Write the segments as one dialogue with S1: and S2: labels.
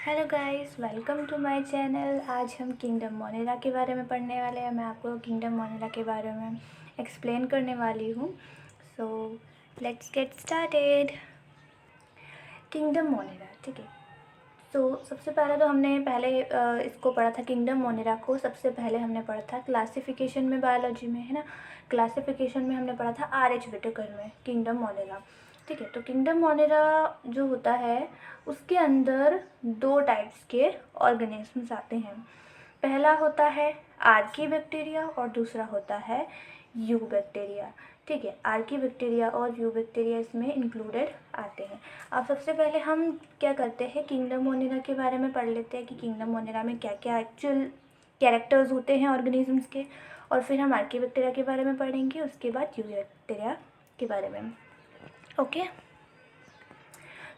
S1: Hello guys, welcome to my channel. आज हम kingdom Monera के बारे में पढ़ने वाले हैं। मैं आपको किंगडम मोनेरा के बारे में एक्सप्लेन करने वाली हूँ। So let's get started. Kingdom Monera, ठीक है। तो सबसे पहले तो हमने इसको पढ़ा था। किंगडम मोनेरा को सबसे पहले हमने पढ़ा था क्लासिफिकेशन में, बायोलॉजी में, है ना। क्लासिफिकेशन में हमने पढ़ा था R.H. विटेकर में किंगडम मोनेरा, ठीक है। तो किंगडम मोनेरा जो होता है उसके अंदर दो टाइप्स के ऑर्गेनिजम्स आते हैं। पहला होता है आर्की बैक्टीरिया और दूसरा होता है यू बैक्टीरिया, ठीक है। आर्की बैक्टीरिया और यू बैक्टीरिया इसमें इंक्लूडेड आते हैं। अब सबसे पहले हम क्या करते हैं, किंगडम मोनेरा के बारे में पढ़ लेते हैं कि किंगडम मोनेरा में क्या क्या एक्चुअल कैरेक्टर्स होते हैं ऑर्गेनिजम्स के, और फिर हम आर्की बैक्टीरिया के बारे में पढ़ेंगे, उसके बाद यू बैक्टीरिया के बारे में। ओके,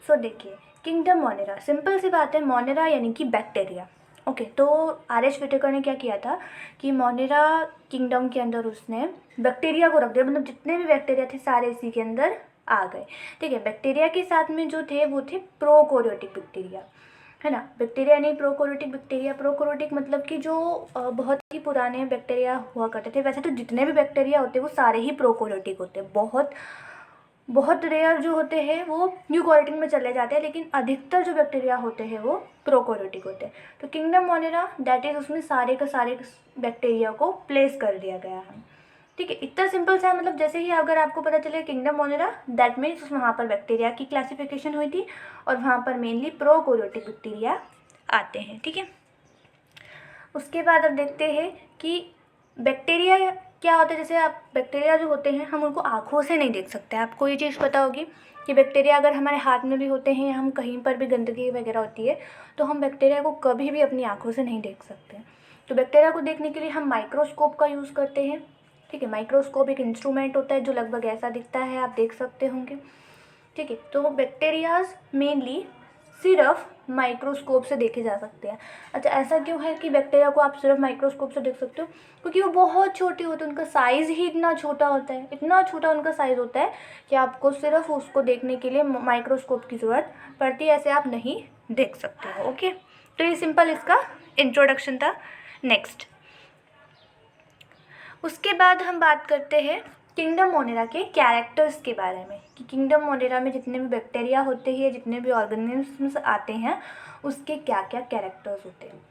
S1: सो देखिए, किंगडम मोनेरा, सिंपल सी बात है, मोनेरा यानी कि बैक्टीरिया। ओके, तो R.H. विटेकर ने क्या किया था कि मोनेरा किंगडम के अंदर उसने बैक्टीरिया को रख दिया, मतलब जितने भी बैक्टीरिया थे सारे इसी के अंदर आ गए, ठीक है। बैक्टीरिया के साथ में जो थे वो थे प्रोकैरियोटिक बैक्टीरिया, है ना। बैक्टीरिया नहीं, प्रोकैरियोटिक बैक्टीरिया। प्रोकैरियोटिक मतलब कि जो बहुत ही पुराने बैक्टीरिया हुआ करते थे। वैसे तो जितने भी बैक्टीरिया होते हैं वो सारे ही प्रोकैरियोटिक होते हैं। बहुत रेयर जो होते हैं वो यूकैरियोटिक में चले जाते हैं, लेकिन अधिकतर जो बैक्टीरिया होते हैं वो प्रोकैरियोटिक होते हैं। तो किंगडम मोनेरा दैट इज़ उसमें सारे के सारे बैक्टीरिया को प्लेस कर दिया गया है, ठीक है। इतना सिंपल सा है, मतलब जैसे ही अगर आपको पता चले किंगडम मोनेरा, दैट मीन्स वहाँ पर बैक्टीरिया की क्लासिफिकेशन हुई थी और वहाँ पर मेनली प्रोकैरियोटिक बैक्टीरिया आते हैं, ठीक है। उसके बाद अब देखते हैं कि बैक्टीरिया क्या होता है। जैसे आप बैक्टीरिया जो होते हैं हम उनको आँखों से नहीं देख सकते। आपको ये चीज़ पता होगी कि बैक्टीरिया अगर हमारे हाथ में भी होते हैं या हम कहीं पर भी गंदगी वगैरह होती है तो हम बैक्टीरिया को कभी भी अपनी आँखों से नहीं देख सकते। तो बैक्टीरिया को देखने के लिए हम माइक्रोस्कोप का यूज़ करते हैं, ठीक है। माइक्रोस्कोप एक इंस्ट्रूमेंट होता है जो लगभग ऐसा दिखता है, आप देख सकते होंगे, ठीक है। तो बैक्टीरियाज मेनली सिर्फ माइक्रोस्कोप से देखे जा सकते हैं। अच्छा, ऐसा क्यों है कि बैक्टीरिया को आप सिर्फ माइक्रोस्कोप से देख सकते हो? क्योंकि वो बहुत छोटे होते हैं, उनका साइज़ ही इतना छोटा होता है, इतना छोटा उनका साइज़ होता है कि आपको सिर्फ उसको देखने के लिए माइक्रोस्कोप की ज़रूरत पड़ती है, ऐसे आप नहीं देख सकते हो। ओके, तो ये सिंपल इसका इंट्रोडक्शन था। नेक्स्ट, उसके बाद हम बात करते हैं किंगडम मोनेरा के कैरेक्टर्स के बारे में कि किंगडम मोनेरा में जितने भी बैक्टीरिया होते हैं, जितने भी ऑर्गेनिजम्स आते हैं, उसके क्या क्या कैरेक्टर्स होते हैं।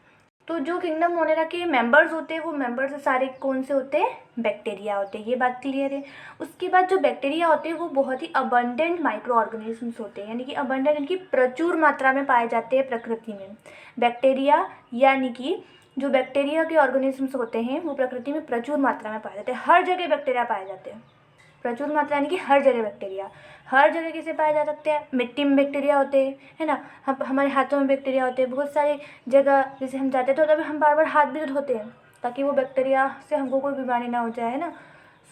S1: तो जो किंगडम मोनेरा के मेंबर्स होते हैं वो मेंबर्स सारे कौन से होते हैं? बैक्टीरिया होते हैं, ये बात क्लियर है। उसके बाद जो बैक्टीरिया होते हैं वो बहुत ही अबंडेंट माइक्रो ऑर्गेनिजम्स होते हैं, यानी कि अबंडेंट यानी कि प्रचुर मात्रा में पाए जाते हैं प्रकृति में। बैक्टीरिया यानी कि जो बैक्टीरिया के ऑर्गेनिजम्स होते हैं वो प्रकृति में प्रचुर मात्रा में पाए जाते हैं, हर जगह बैक्टीरिया पाए जाते हैं। प्रचुर मात्रा यानी कि हर जगह बैक्टीरिया, हर जगह किसे पाए जा सकते हैं? मिट्टी में बैक्टीरिया होते हैं, है ना। हम हमारे हाथों में बैक्टीरिया होते हैं, बहुत सारी जगह जैसे हम जाते हैं तो तभी हम बार बार हाथ भी धोते हैं ताकि वो बैक्टीरिया से हमको कोई बीमारी ना हो जाए, है ना।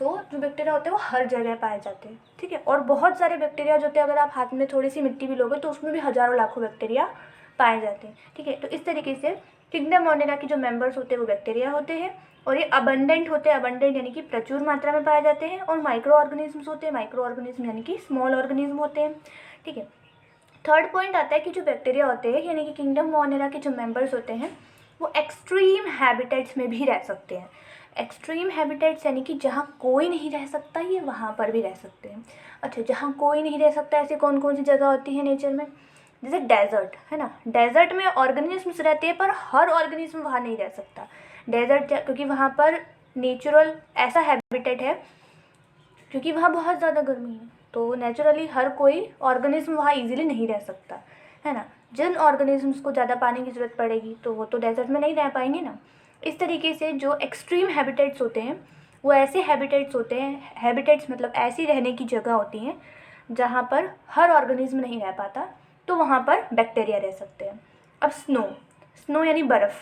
S1: सो जो बैक्टीरिया होते हैं वो हर जगह पाए जाते हैं, ठीक है। और बहुत सारे बैक्टीरिया जो होते हैं, अगर आप हाथ में थोड़ी सी मिट्टी भी लोगे तो उसमें भी हज़ारों लाखों बैक्टीरिया पाए जाते हैं, ठीक है। तो इस तरीके से किंगडम मोनेरा के जो मेंबर्स होते हैं वो बैक्टीरिया होते हैं और ये अबंडेंट होते हैं। अबंडेंट यानी कि प्रचुर मात्रा में पाए जाते हैं। और माइक्रो ऑर्गेनिजम्स होते हैं, माइक्रो ऑर्गेनिज्म यानी कि स्मॉल ऑर्गेनिज्म होते हैं, ठीक है। थर्ड पॉइंट आता है कि जो बैक्टीरिया होते हैं यानी कि किंगडम मोनेरा के जो मेंबर्स होते हैं वो एक्सट्रीम हैबिटेट्स में भी रह सकते हैं। एक्सट्रीम हैबिटेट्स यानी कि जहाँ कोई नहीं रह सकता ये वहाँ पर भी रह सकते हैं। अच्छा, जहाँ कोई नहीं रह सकता ऐसी कौन कौन सी जगह होती है नेचर में? जैसे डेजर्ट, है ना। डेजर्ट में ऑर्गेनिजम्स रहते हैं पर हर ऑर्गेनिज्म वहाँ नहीं रह सकता। डेजर्ट क्योंकि वहाँ पर नेचुरल ऐसा हैबिटेट है, क्योंकि वहाँ बहुत ज़्यादा गर्मी है तो नेचुरली हर कोई ऑर्गेनिज्म वहाँ इजीली नहीं रह सकता, है ना। जिन ऑर्गेनिजम्स को ज़्यादा पानी की ज़रूरत पड़ेगी तो वो तो डेजर्ट में नहीं रह पाएंगे ना। इस तरीके से जो एक्सट्रीम हैबिटेट्स होते हैं वो ऐसे हैबिटेट्स होते हैं, हैबिटेट्स मतलब ऐसी रहने की जगह होती हैं जहाँ पर हर ऑर्गेनिज्म नहीं रह पाता, तो वहाँ पर बैक्टीरिया रह सकते हैं। अब स्नो यानी बर्फ़,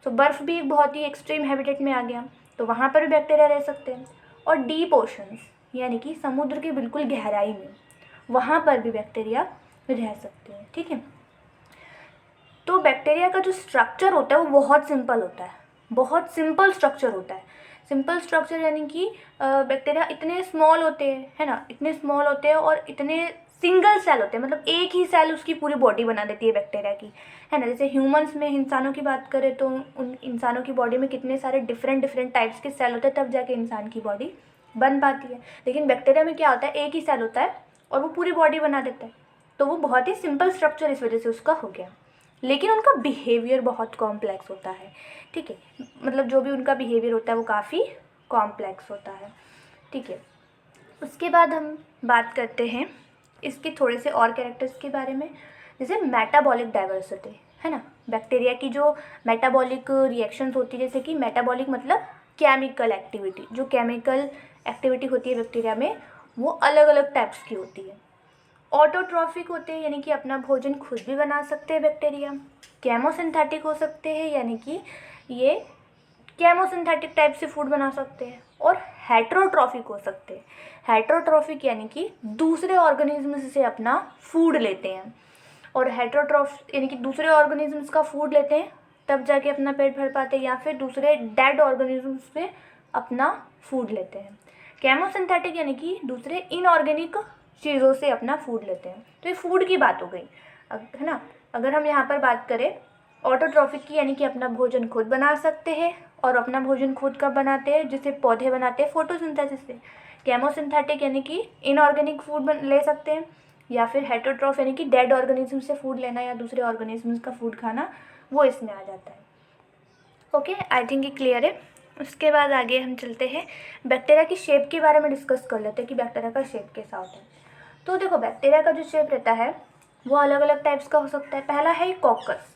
S1: तो बर्फ़ भी एक बहुत ही एक्सट्रीम हैबिटेट में आ गया, तो वहाँ पर भी बैक्टीरिया रह सकते हैं। और डीप ओशंस यानी कि समुद्र की बिल्कुल गहराई में, वहाँ पर भी बैक्टीरिया रह सकते हैं, ठीक है। तो बैक्टीरिया का जो स्ट्रक्चर होता है वो बहुत सिंपल होता है, बहुत सिंपल स्ट्रक्चर होता है। सिंपल स्ट्रक्चर यानी कि बैक्टीरिया इतने स्मॉल होते हैं, है ना, इतने स्मॉल होते हैं और इतने सिंगल सेल होते हैं, मतलब एक ही सेल उसकी पूरी बॉडी बना देती है बैक्टीरिया की, है ना। जैसे ह्यूमंस में, इंसानों की बात करें तो उन इंसानों की बॉडी में कितने सारे डिफरेंट टाइप्स के सेल होते हैं, तब जाके इंसान की बॉडी बन पाती है। लेकिन बैक्टीरिया में क्या होता है, एक ही सेल होता है और वो पूरी बॉडी बना देता है। तो वो बहुत ही सिंपल स्ट्रक्चर इस वजह से उसका हो गया, लेकिन उनका बिहेवियर बहुत कॉम्प्लेक्स होता है, ठीक है। मतलब जो भी उनका बिहेवियर होता है वो काफ़ी कॉम्प्लेक्स होता है, ठीक है। उसके बाद हम बात करते हैं इसके थोड़े से और कैरेक्टर्स के बारे में, जैसे मेटाबॉलिक डाइवर्सिटी, है ना। बैक्टीरिया की जो मेटाबॉलिक रिएक्शंस होती है, जैसे कि मेटाबॉलिक मतलब केमिकल एक्टिविटी, जो केमिकल एक्टिविटी होती है बैक्टीरिया में वो अलग अलग टाइप्स की होती है। ऑटोट्रॉफिक होते हैं, यानी कि अपना भोजन खुद भी बना सकते हैं बैक्टीरिया। केमोसिंथेटिक हो सकते हैं, यानी कि ये केमोसिंथेटिक टाइप से फूड बना सकते हैं। और हेट्रोट्रॉफिक हो सकते हैं। हेट्रोट्रॉफिक यानी कि दूसरे ऑर्गेनिज्म से अपना फूड लेते हैं, और हेट्रोट्रॉफ यानी कि दूसरे ऑर्गेनिजम्स का फूड लेते हैं तब जाके अपना पेट भर पाते हैं, या फिर दूसरे डेड ऑर्गेनिजम्स से अपना फूड लेते हैं। केमोसिंथेटिक यानी कि दूसरे इनऑर्गेनिक चीज़ों से अपना फूड लेते हैं। तो ये फूड की बात हो गई, है ना। अगर हम यहाँ पर बात करें ऑटोट्रॉफिक की, यानी कि अपना भोजन खुद बना सकते हैं, और अपना भोजन खुद कब बनाते हैं, जिसे पौधे बनाते हैं फोटोसिंथेसिस से। केमोसिंथेटिक यानी कि इनऑर्गेनिक फूड ले सकते हैं, या फिर हेटरोट्रॉफ यानी कि डेड ऑर्गेनिज्म से फूड लेना या दूसरे ऑर्गेनिज्म का फूड खाना, वो इसमें आ जाता है। ओके, आई थिंक ये क्लियर है। उसके बाद आगे हम चलते हैं, बैक्टीरिया की शेप के बारे में डिस्कस कर लेते हैं कि बैक्टीरिया का शेप कैसा होता है। तो देखो, बैक्टीरिया का जो शेप रहता है वो अलग अलग टाइप्स का हो सकता है। पहला है कॉकस।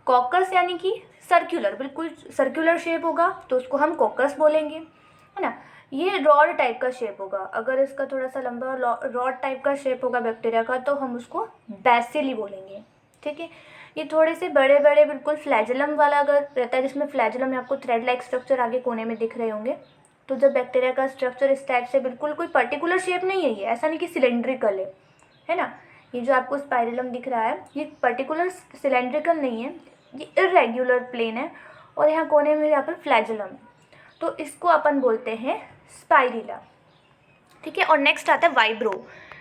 S1: कॉकस यानी कि सर्कुलर, बिल्कुल सर्कुलर शेप होगा तो उसको हम कॉकस बोलेंगे, है ना। ये रॉड टाइप का शेप होगा। अगर इसका थोड़ा सा लंबा रॉड टाइप का शेप होगा बैक्टीरिया का, तो हम उसको बैसिली बोलेंगे, ठीक है। ये थोड़े से बड़े बड़े बिल्कुल फ्लैजेलम वाला अगर रहता है, जिसमें फ्लैजेलम में आपको थ्रेड लाइक स्ट्रक्चर आगे कोने में दिख रहे होंगे, तो जब बैक्टीरिया का स्ट्रक्चर इस टाइप से, बिल्कुल कोई पर्टिकुलर शेप नहीं है, ये ऐसा नहीं कि सिलेंड्रिकल है ना। ये जो आपको स्पाइरलम दिख रहा है ये पर्टिकुलर सिलेंड्रिकल नहीं है, ये इरेग्युलर प्लेन है, और यहाँ कोने में यहाँ पर फ्लैजेलम, तो इसको अपन बोलते हैं स्पाइरिला, ठीक है। और नेक्स्ट आता है वाइब्रो।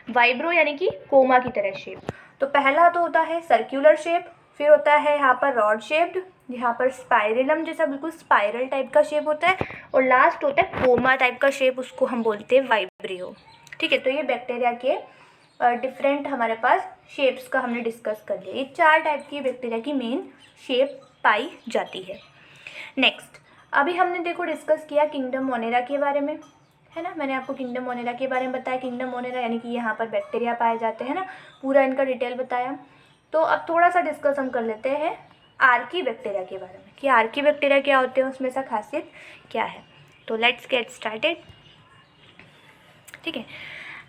S1: वाइब्रो यानी कि कोमा की तरह शेप। तो पहला तो होता है सर्कुलर शेप, फिर होता है यहाँ पर रॉड शेप्ड, यहाँ पर स्पाइरलम जैसा बिल्कुल स्पाइरल टाइप का शेप होता है, और लास्ट होता है कोमा टाइप का शेप, उसको हम बोलते हैं वाइब्रियो, ठीक है। तो ये बैक्टीरिया के डिफरेंट हमारे पास शेप्स का हमने डिस्कस कर लिया। ये 4 टाइप की बैक्टीरिया की मेन शेप पाई जाती है। नेक्स्ट, अभी हमने देखो डिस्कस किया किंगडम मोनेरा के बारे में, है ना। मैंने आपको किंगडम मोनेरा के बारे में बताया। किंगडम मोनेरा यानी कि यहाँ पर बैक्टीरिया पाए जाते हैं ना, पूरा इनका डिटेल बताया। तो अब थोड़ा सा डिस्कस हम कर लेते हैं आर्की बैक्टीरिया के बारे में, कि आर्की बैक्टीरिया क्या होते हैं, उसमें सा खासियत क्या है। तो लेट्स गेट स्टार्टेड, ठीक है।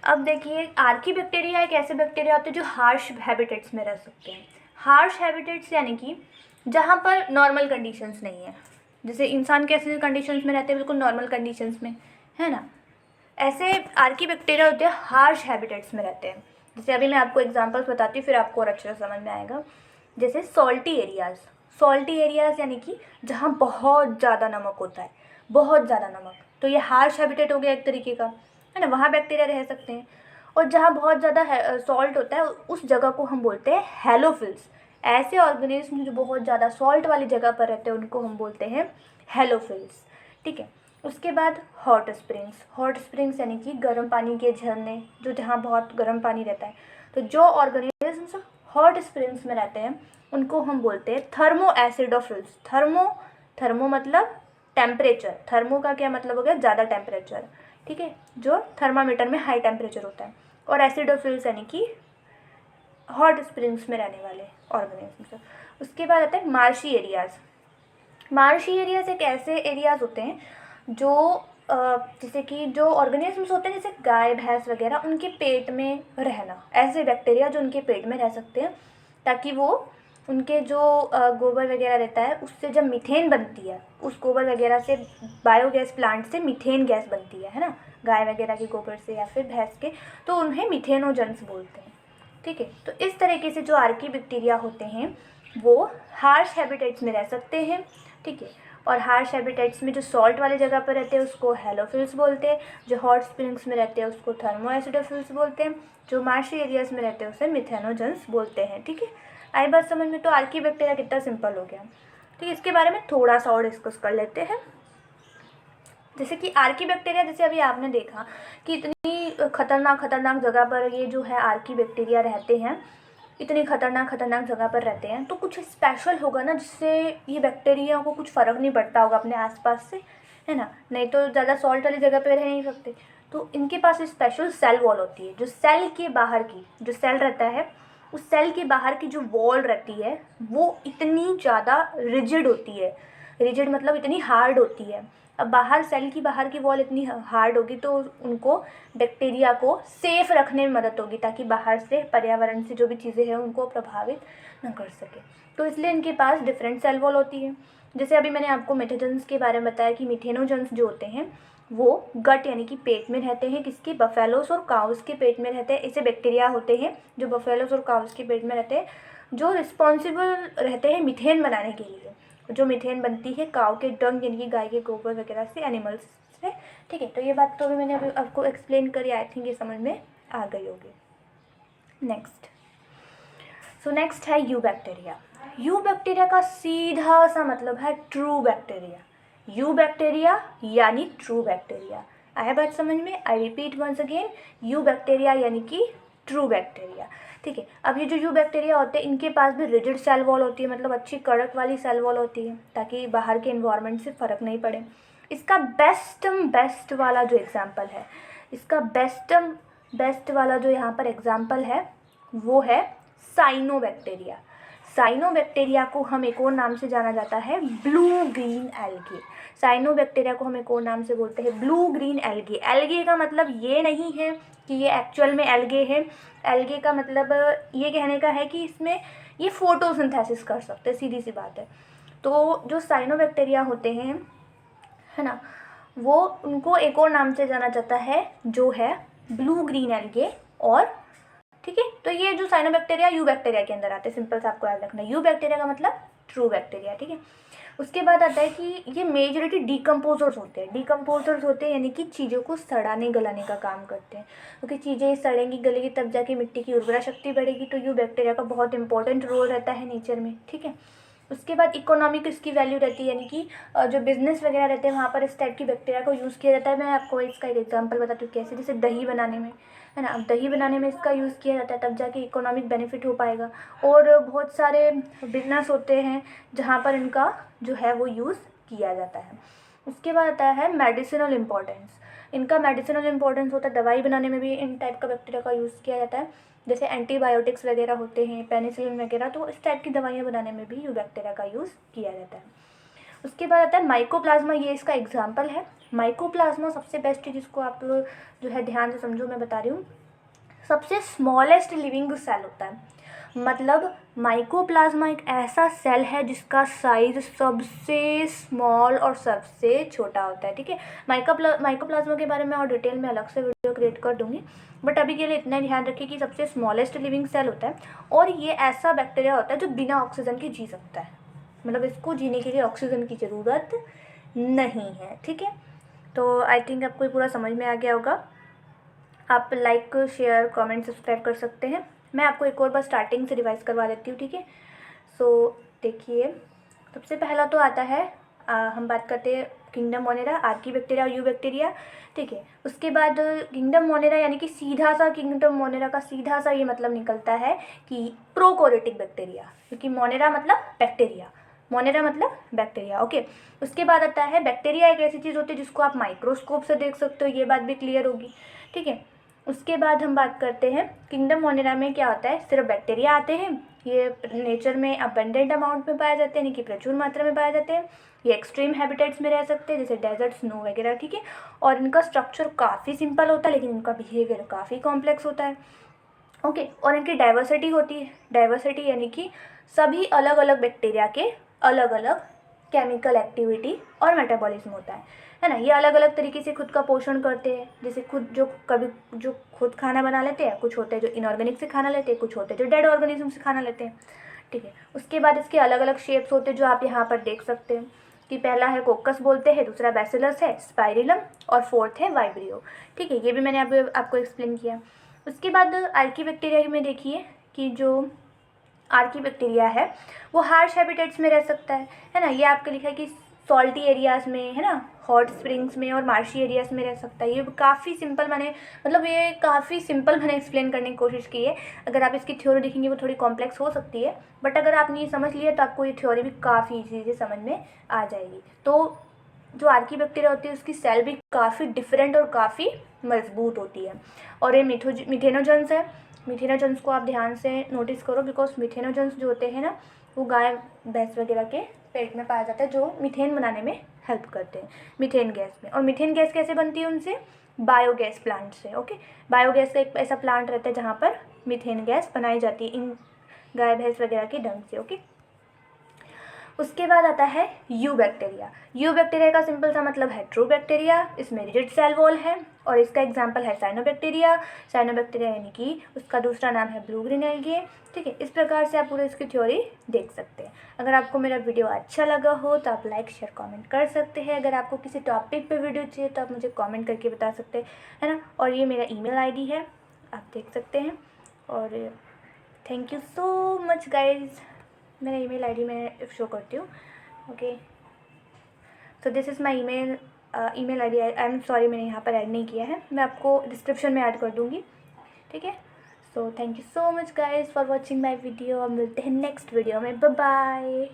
S1: अब देखिए, आर्की बैक्टीरिया एक ऐसे बैक्टीरिया होते हैं जो हार्श हैबिटेट्स में रह सकते हैं। हार्श हैबिटेट्स यानी कि जहाँ पर नॉर्मल कंडीशंस नहीं है, जैसे इंसान कैसे कंडीशंस में रहते हैं, बिल्कुल नॉर्मल कंडीशंस में, है ना। ऐसे आर्की बैक्टीरिया होते हैं हार्श हैबिटेट्स में रहते हैं। जैसे अभी मैं आपको एग्जांपल्स बताती हूँ, फिर आपको और अच्छे से समझ में आएगा। जैसे सॉल्टी एरियाज़। सॉल्टी एरियाज़ यानी कि जहाँ बहुत ज़्यादा नमक होता है, बहुत ज़्यादा नमक, तो ये हार्श हैबिटेट हो गया एक तरीके का, है ना। वहाँ बैक्टीरिया रह सकते हैं। और जहाँ बहुत ज़्यादा सॉल्ट होता है उस जगह को हम बोलते हैं हेलोफिल्स। ऐसे ऑर्गेनिज्म जो बहुत ज़्यादा सॉल्ट वाली जगह पर रहते हैं उनको हम बोलते हैं हेलोफिल्स, ठीक है। उसके बाद हॉट स्प्रिंग्स। हॉट स्प्रिंग्स यानी कि गर्म पानी के झरने, जो जहाँ बहुत गर्म पानी रहता है। तो जो ऑर्गेनिजम्स हॉट स्प्रिंग्स में रहते हैं उनको हम बोलते हैं थर्मो एसिडोफिल्स। थर्मो मतलब टेम्परेचर, थर्मो का क्या मतलब हो गया, ज़्यादा टेम्परेचर, ठीक है, जो थर्मामीटर में हाई टेम्परेचर होता है। और एसिडोफिल्स यानी कि हॉट स्प्रिंग्स में रहने वाले ऑर्गेनिजम्स। उसके बाद आता है मार्शी एरियाज़। मार्शी एरियाज एक ऐसे एरियाज़ होते हैं जो जैसे कि जो ऑर्गेनिजम्स होते हैं, जैसे गाय भैंस वगैरह, उनके पेट में रहना, ऐसे बैक्टीरिया जो उनके पेट में रह सकते हैं, ताकि वो उनके जो गोबर वगैरह रहता है उससे जब मीथेन बनती है, उस गोबर वगैरह से, बायोगैस प्लांट से मीथेन गैस बनती है ना, गाय वगैरह के गोबर से या फिर भैंस के, तो उन्हें मीथेनोजेंस बोलते हैं, ठीक है। तो इस तरीके से जो आर्की बैक्टीरिया होते हैं वो हार्श हैबिटेट्स में रह सकते हैं, ठीक है। और हार्श हैबिटेट्स में जो सॉल्ट वाली जगह पर रहते हैं उसको हैलोफिल्स बोलते हैं, जो हॉट स्प्रिंग्स में रहते हैं उसको थर्मो एसिडोफिल्स बोलते हैं, जो मार्शी एरियाज में रहते हैं उसे मिथेनोजेंस बोलते हैं। ठीक है, आई बात समझ में? तो आर्कीबैक्टीरिया कितना सिंपल हो गया। ठीक है, इसके बारे में थोड़ा सा और डिस्कस कर लेते हैं। जैसे कि आर्कीबैक्टीरिया, जैसे अभी आपने देखा कि इतनी खतरनाक जगह पर ये जो है आर्कीबैक्टीरिया रहते हैं, इतनी खतरनाक जगह पर रहते हैं, तो कुछ स्पेशल होगा ना जिससे ये बैक्टीरिया को कुछ फ़र्क नहीं पड़ता होगा अपने आसपास से, है ना? नहीं तो ज़्यादा सॉल्ट वाली जगह पे रह नहीं सकते। तो इनके पास स्पेशल सेल वॉल होती है, जो सेल के बाहर की जो सेल रहता है, उस सेल के बाहर की जो वॉल रहती है वो इतनी ज़्यादा रिजिड होती है। रिजिड मतलब इतनी हार्ड होती है। अब बाहर सेल की बाहर की वॉल इतनी हार्ड होगी तो उनको बैक्टीरिया को सेफ रखने में मदद होगी, ताकि बाहर से पर्यावरण से जो भी चीज़ें हैं उनको प्रभावित न कर सके। तो इसलिए इनके पास डिफरेंट सेल वॉल होती है। जैसे अभी मैंने आपको मिथेनोजेंस के बारे में बताया कि मिथेनोजेंस जो होते हैं वो गट यानी कि पेट में रहते हैं, किसके? बफेलोस और काउस के पेट में रहते हैं। ऐसे बैक्टीरिया होते हैं जो बफेलोस और काउस के पेट में रहते हैं, जो रिस्पॉन्सिबल रहते हैं मीथेन बनाने के लिए, जो मीथेन बनती है काऊ के डंग यानी कि गाय के गोबर वगैरह से, एनिमल्स से। ठीक है, तो ये बात तो अभी मैंने अभी आपको एक्सप्लेन करी, आई थिंक ये समझ में आ गई होगी। नेक्स्ट है यू बैक्टीरिया। यू बैक्टीरिया का सीधा सा मतलब है ट्रू बैक्टीरिया। यू बैक्टीरिया यानी ट्रू बैक्टीरिया। आया बात समझ में? I repeat once again, eubacteria यानी कि ट्रू बैक्टीरिया। ठीक है, अब ये जो यू बैक्टीरिया होते हैं इनके पास भी रिजिड सेल वॉल होती है, मतलब अच्छी कड़क वाली सेल वॉल होती है, ताकि बाहर के इन्वायरमेंट से फ़र्क नहीं पड़े। इसका बेस्ट वाला जो एग्जाम्पल है, इसका बेस्ट वाला जो यहाँ पर एग्जाम्पल है वो है साइनोबैक्टीरिया। साइनोबैक्टीरिया को हम एक और नाम से जाना जाता है ब्लू ग्रीन एल्गी। साइनोबैक्टीरिया को हम एक और नाम से बोलते हैं ब्लू ग्रीन एल्गी। एल्गे का मतलब ये नहीं है कि ये एक्चुअल में एल्गे है। एल्गे का मतलब ये कहने का है कि इसमें ये फोटोसिंथेसिस कर सकते हैं, सीधी सी बात है। तो जो साइनोबैक्टीरिया होते हैं, है ना, वो उनको एक और नाम से जाना जाता है जो है ब्लू ग्रीन एल्गे। और ठीक है, तो ये जो साइनोबैक्टीरिया यू बैक्टीरिया के अंदर आते हैं, सिंपल से आपको याद रखना है। यू बैक्टीरिया का मतलब ट्रू बैक्टीरिया। ठीक है, उसके बाद आता है कि ये मेजॉरिटी डिकम्पोजर्स होते हैं। डिकम्पोजर्स होते हैं यानी कि चीज़ों को सड़ाने गलाने का काम करते हैं, क्योंकि चीज़ें सड़ेंगी गलेगी तब जाके मिट्टी की उर्वरा शक्ति बढ़ेगी। तो यू बैक्टीरिया का बहुत इंपॉर्टेंट रोल रहता है नेचर में। ठीक है, उसके बाद इकोनॉमिक इसकी वैल्यू रहती है, यानी कि जो बिजनेस वगैरह रहते हैं वहाँ पर इस टाइप की बैक्टीरिया को यूज़ किया जाता है। मैं आपको इसका एक एग्जांपल बताती हूँ कैसे, जैसे दही बनाने में, है ना। अब दही बनाने में इसका यूज़ किया जाता है, तब जाके इकोनॉमिक बेनिफिट हो पाएगा। और बहुत सारे बिजनेस होते हैं जहाँ पर इनका जो है वो यूज़ किया जाता है। उसके बाद आता है मेडिसिनल इम्पोर्टेंस। इनका मेडिसिनल इम्पोर्टेंस होता है, दवाई बनाने में भी इन टाइप का बैक्टीरिया का यूज़ किया जाता है। जैसे एंटीबायोटिक्स वगैरह होते हैं, पेनिसिलिन वगैरह, तो इस टाइप की दवाइयाँ बनाने में भी यू बैक्टीरिया का यूज़ किया जाता है। उसके बाद आता है माइकोप्लाज्मा, ये इसका एग्जाम्पल है। माइकोप्लाज्मा सबसे बेस्ट है, जिसको आप जो है ध्यान से समझो, मैं बता रही हूँ। सबसे स्मॉलेस्ट लिविंग सेल होता है, मतलब माइकोप्लाज्मा एक ऐसा सेल है जिसका साइज सबसे स्मॉल और सबसे छोटा होता है। ठीक है, माइकोप्लाज्मा के बारे में और डिटेल में अलग से वीडियो क्रिएट कर दूंगी, बट अभी के लिए इतना ध्यान रखिए कि सबसे स्मॉलेस्ट लिविंग सेल होता है। और ये ऐसा बैक्टीरिया होता है जो बिना ऑक्सीजन के जी सकता है, मतलब इसको जीने के लिए ऑक्सीजन की ज़रूरत नहीं है। ठीक है, तो आई थिंक आपको ये पूरा समझ में आ गया होगा। आप लाइक, शेयर, कमेंट, सब्सक्राइब कर सकते हैं। मैं आपको एक और बार स्टार्टिंग से रिवाइज करवा देती हूँ। ठीक है, सो देखिए, सबसे पहला तो आता है हम बात करते हैं किंगडम मोनेरा, आर्कीबैक्टीरिया और यू बैक्टीरिया। ठीक है, उसके बाद किंगडम मोनेरा यानी कि सीधा सा किंगडम मोनेरा का सीधा सा ये मतलब निकलता है कि प्रोकोरियोटिक बैक्टीरिया, क्योंकि मोनेरा मतलब बैक्टीरिया, मोनेरा मतलब बैक्टीरिया। ओके, उसके बाद आता है बैक्टीरिया एक ऐसी चीज़ होती है जिसको आप माइक्रोस्कोप से देख सकते हो, ये बात भी क्लियर होगी। ठीक है, उसके बाद हम बात करते हैं किंगडम मोनेरा में क्या होता है, सिर्फ बैक्टीरिया आते हैं। ये नेचर में अबंडेंट अमाउंट में पाए जाते हैं, यानी कि प्रचुर मात्रा में पाए जाते हैं। ये एक्सट्रीम हैबिटेट्स में रह सकते हैं, जैसे डेजर्ट, स्नो वगैरह। ठीक है, और इनका स्ट्रक्चर काफ़ी सिंपल होता है, लेकिन इनका बिहेवियर काफ़ी कॉम्प्लेक्स होता है। ओके, और इनकी डाइवर्सिटी होती है। डाइवर्सिटी यानी कि सभी अलग अलग बैक्टीरिया के अलग अलग केमिकल एक्टिविटी और मेटाबॉलिज्म होता है ना। ये अलग अलग तरीके से खुद का पोषण करते हैं, जैसे जो खुद खाना बना लेते हैं, कुछ होते हैं जो इनऑर्गेनिक से खाना लेते हैं, कुछ होते हैं जो डेड ऑर्गेनिज्म से खाना लेते हैं। ठीक है, उसके बाद इसके अलग अलग शेप्स होते हैं जो आप यहाँ पर देख सकते हैं। कि पहला है कोकस बोलते हैं, दूसरा बैसिलस है, स्पाइरिलम और फोर्थ है वाइब्रियो। ठीक है, ये भी मैंने आपको एक्सप्लेन किया। उसके बाद आर्कीबैक्टीरिया में देखिए कि जो आर्कीबैक्टीरिया है वो हार्श हैबिटेट्स में रह सकता है ना। ये आपके लिखा है कि सॉल्टी एरियाज़ में, है ना, हॉट स्प्रिंग्स में और मार्शी एरियाज़ में रह सकता है। ये काफ़ी सिंपल मैंने ये काफ़ी सिंपल मैंने एक्सप्लेन करने की कोशिश की है। अगर आप इसकी थ्योरी देखेंगे वो थोड़ी कॉम्प्लेक्स हो सकती है, बट अगर आपने ये समझ लिया तो आपको ये थ्योरी भी काफ़ी ईजी से समझ में आ जाएगी। तो जो आर्कीबैक्टीरिया होती है उसकी सेल भी काफ़ी डिफरेंट और काफ़ी मजबूत होती है। और ये मिथेनोजेंस है। मिथेनोजेंस को आप ध्यान से नोटिस करो, बिकॉज मिथेनोजेंस जो होते हैं ना वो गाय भैंस वगैरह के पेट में पाया जाता है, जो मीथेन बनाने में हेल्प करते हैं, मीथेन गैस में। और मीथेन गैस कैसे बनती है? उनसे बायोगैस प्लांट से। ओके, बायोगैस का एक ऐसा प्लांट रहता है जहाँ पर मीथेन गैस बनाई जाती है इन गाय भैंस वगैरह के डंग से। ओके, उसके बाद आता है यू बैक्टीरिया। यू बैक्टीरिया का सिंपल सा मतलब है ट्रू बैक्टीरिया। इसमें रिजिड सेल वॉल है और इसका एग्जाम्पल है साइनोबैक्टीरिया। साइनोबैक्टीरिया यानी कि उसका दूसरा नाम है ब्लू ग्रीन एल्गी। ठीक है, इस प्रकार से आप पूरे इसकी थ्योरी देख सकते हैं। अगर आपको मेरा वीडियो अच्छा लगा हो तो आप लाइक शेयर कमेंट कर सकते हैं। अगर आपको किसी टॉपिक पे वीडियो चाहिए तो आप मुझे कमेंट करके बता सकते हैं, है ना। और ये मेरा ईमेल आईडी है, आप देख सकते हैं। और thank you so much guys. मेरा ईमेल आईडी मैं शो करती हूँ। Okay, so this is my email ID. I am sorry मैंने यहाँ पर ऐड नहीं किया है, मैं आपको डिस्क्रिप्शन में ऐड कर दूँगी। ठीक है, so thank you so much guys for watching my video. अब मिलते हैं नेक्स्ट वीडियो में, बाय बाय।